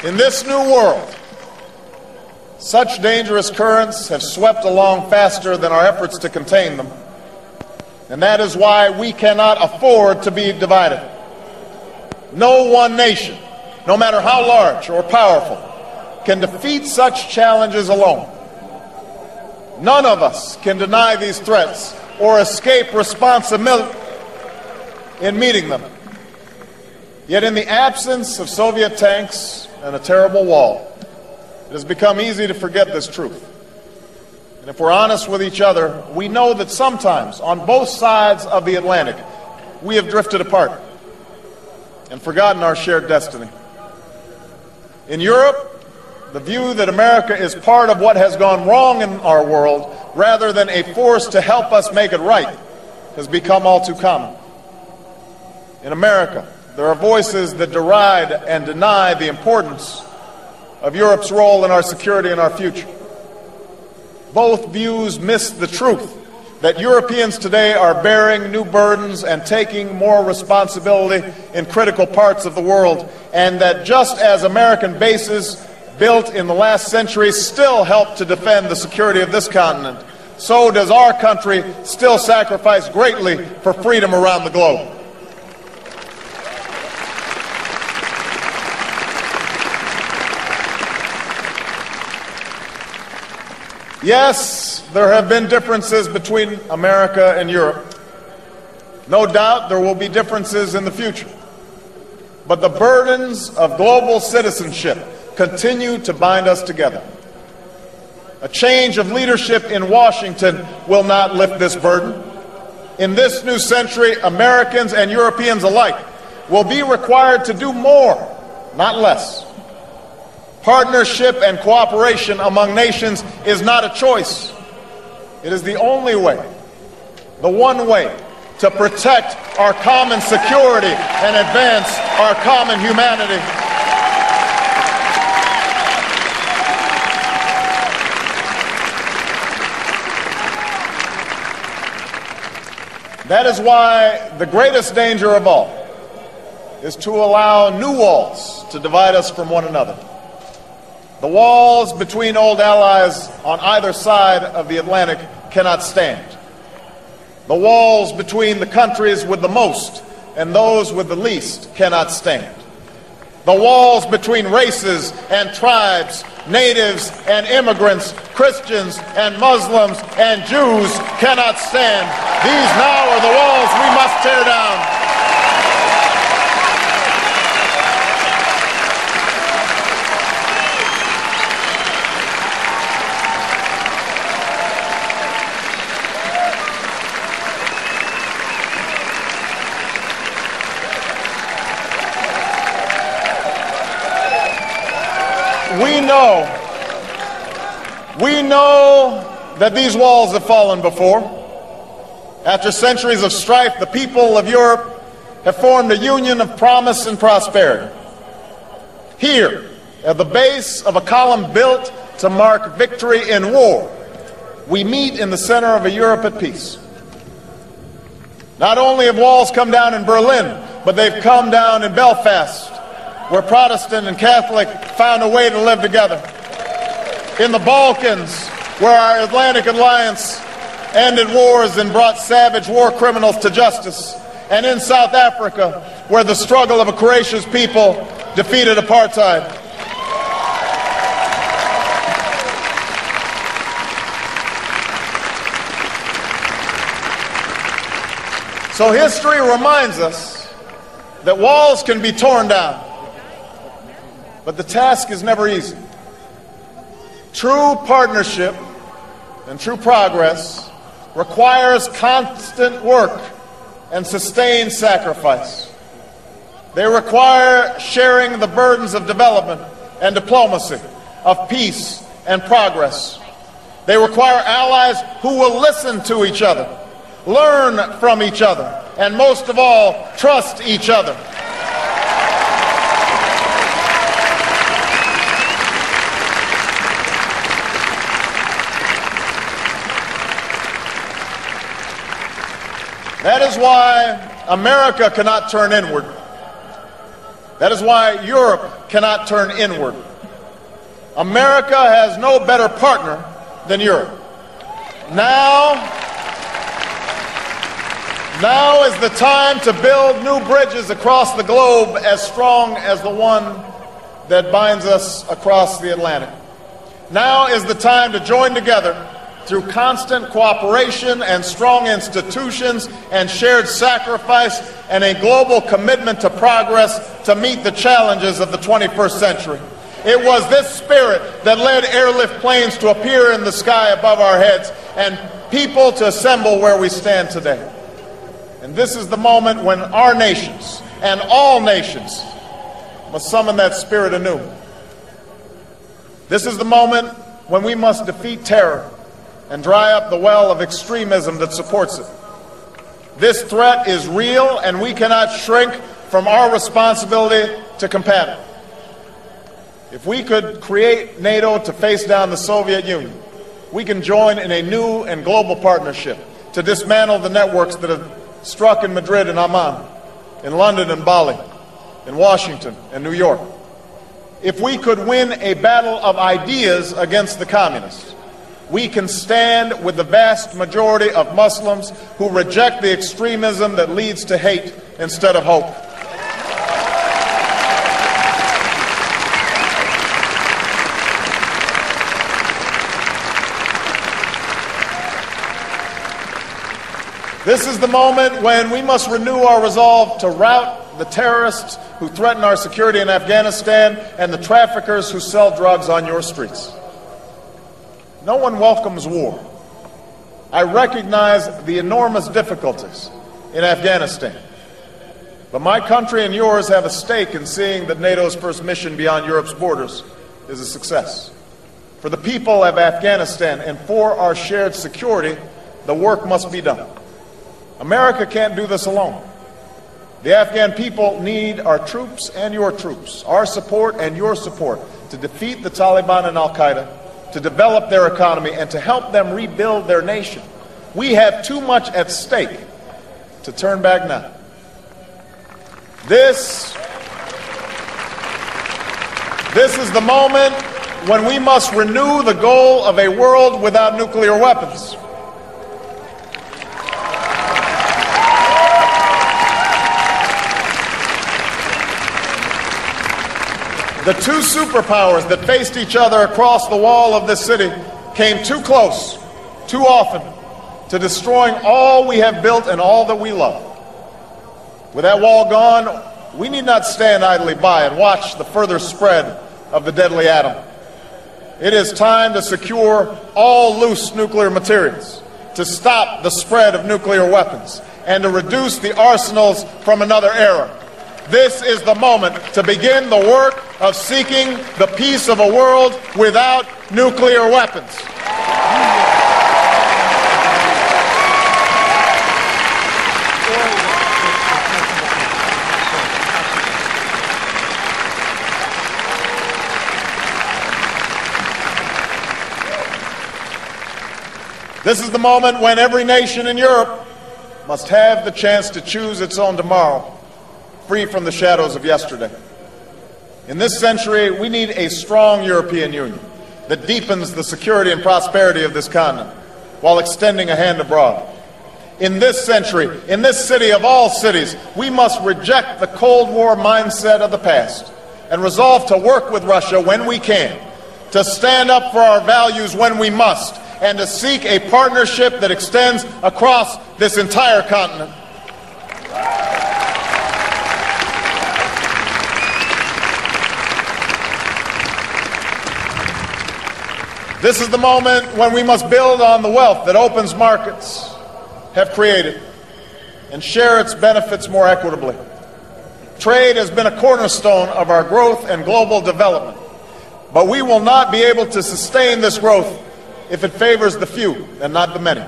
In this new world, such dangerous currents have swept along faster than our efforts to contain them. And that is why we cannot afford to be divided. No one nation, no matter how large or powerful, can defeat such challenges alone. None of us can deny these threats or escape responsibility in meeting them. Yet in the absence of Soviet tanks and a terrible wall, it has become easy to forget this truth. And if we're honest with each other, we know that sometimes on both sides of the Atlantic, we have drifted apart and forgotten our shared destiny. In Europe, the view that America is part of what has gone wrong in our world, rather than a force to help us make it right, has become all too common. In America, there are voices that deride and deny the importance of Europe's role in our security and our future. Both views miss the truth that Europeans today are bearing new burdens and taking more responsibility in critical parts of the world, and that just as American bases built in the last century still help to defend the security of this continent, so does our country still sacrifice greatly for freedom around the globe. Yes, there have been differences between America and Europe. No doubt there will be differences in the future. But the burdens of global citizenship continue to bind us together. A change of leadership in Washington will not lift this burden. In this new century, Americans and Europeans alike will be required to do more, not less. Partnership and cooperation among nations is not a choice. It is the only way, the one way, to protect our common security and advance our common humanity. That is why the greatest danger of all is to allow new walls to divide us from one another. The walls between old allies on either side of the Atlantic cannot stand. The walls between the countries with the most and those with the least cannot stand. The walls between races and tribes, natives and immigrants, Christians and Muslims and Jews cannot stand. These now are the walls we must tear down. We know that these walls have fallen before. After centuries of strife, the people of Europe have formed a union of promise and prosperity. Here, at the base of a column built to mark victory in war, we meet in the center of a Europe at peace. Not only have walls come down in Berlin, but they've come down in Belfast, where Protestant and Catholic found a way to live together. In the Balkans, where our Atlantic Alliance ended wars and brought savage war criminals to justice. And in South Africa, where the struggle of a courageous people defeated apartheid. So history reminds us that walls can be torn down, but the task is never easy. True partnership and true progress requires constant work and sustained sacrifice. They require sharing the burdens of development and diplomacy, of peace and progress. They require allies who will listen to each other, learn from each other, and most of all, trust each other. That is why America cannot turn inward. That is why Europe cannot turn inward. America has no better partner than Europe. Now is the time to build new bridges across the globe as strong as the one that binds us across the Atlantic. Now is the time to join together through constant cooperation and strong institutions and shared sacrifice and a global commitment to progress to meet the challenges of the 21st century. It was this spirit that led airlift planes to appear in the sky above our heads and people to assemble where we stand today. And this is the moment when our nations and all nations must summon that spirit anew. This is the moment when we must defeat terror and dry up the well of extremism that supports it. This threat is real, and we cannot shrink from our responsibility to combat it. If we could create NATO to face down the Soviet Union, we can join in a new and global partnership to dismantle the networks that have struck in Madrid and Amman, in London and Bali, in Washington and New York. If we could win a battle of ideas against the communists, we can stand with the vast majority of Muslims who reject the extremism that leads to hate instead of hope. This is the moment when we must renew our resolve to rout the terrorists who threaten our security in Afghanistan and the traffickers who sell drugs on your streets. No one welcomes war. I recognize the enormous difficulties in Afghanistan. But my country and yours have a stake in seeing that NATO's first mission beyond Europe's borders is a success. For the people of Afghanistan and for our shared security, the work must be done. America can't do this alone. The Afghan people need our troops and your troops, our support and your support to defeat the Taliban and Al-Qaeda, to develop their economy, and to help them rebuild their nation. We have too much at stake to turn back now. This is the moment when we must renew the goal of a world without nuclear weapons. The two superpowers that faced each other across the wall of this city came too close, too often, to destroying all we have built and all that we love. With that wall gone, we need not stand idly by and watch the further spread of the deadly atom. It is time to secure all loose nuclear materials, to stop the spread of nuclear weapons, and to reduce the arsenals from another era. This is the moment to begin the work of seeking the peace of a world without nuclear weapons. This is the moment when every nation in Europe must have the chance to choose its own tomorrow, free from the shadows of yesterday. In this century, we need a strong European Union that deepens the security and prosperity of this continent while extending a hand abroad. In this century, in this city of all cities, we must reject the Cold War mindset of the past and resolve to work with Russia when we can, to stand up for our values when we must, and to seek a partnership that extends across this entire continent. This is the moment when we must build on the wealth that open markets have created and share its benefits more equitably. Trade has been a cornerstone of our growth and global development, but we will not be able to sustain this growth if it favors the few and not the many.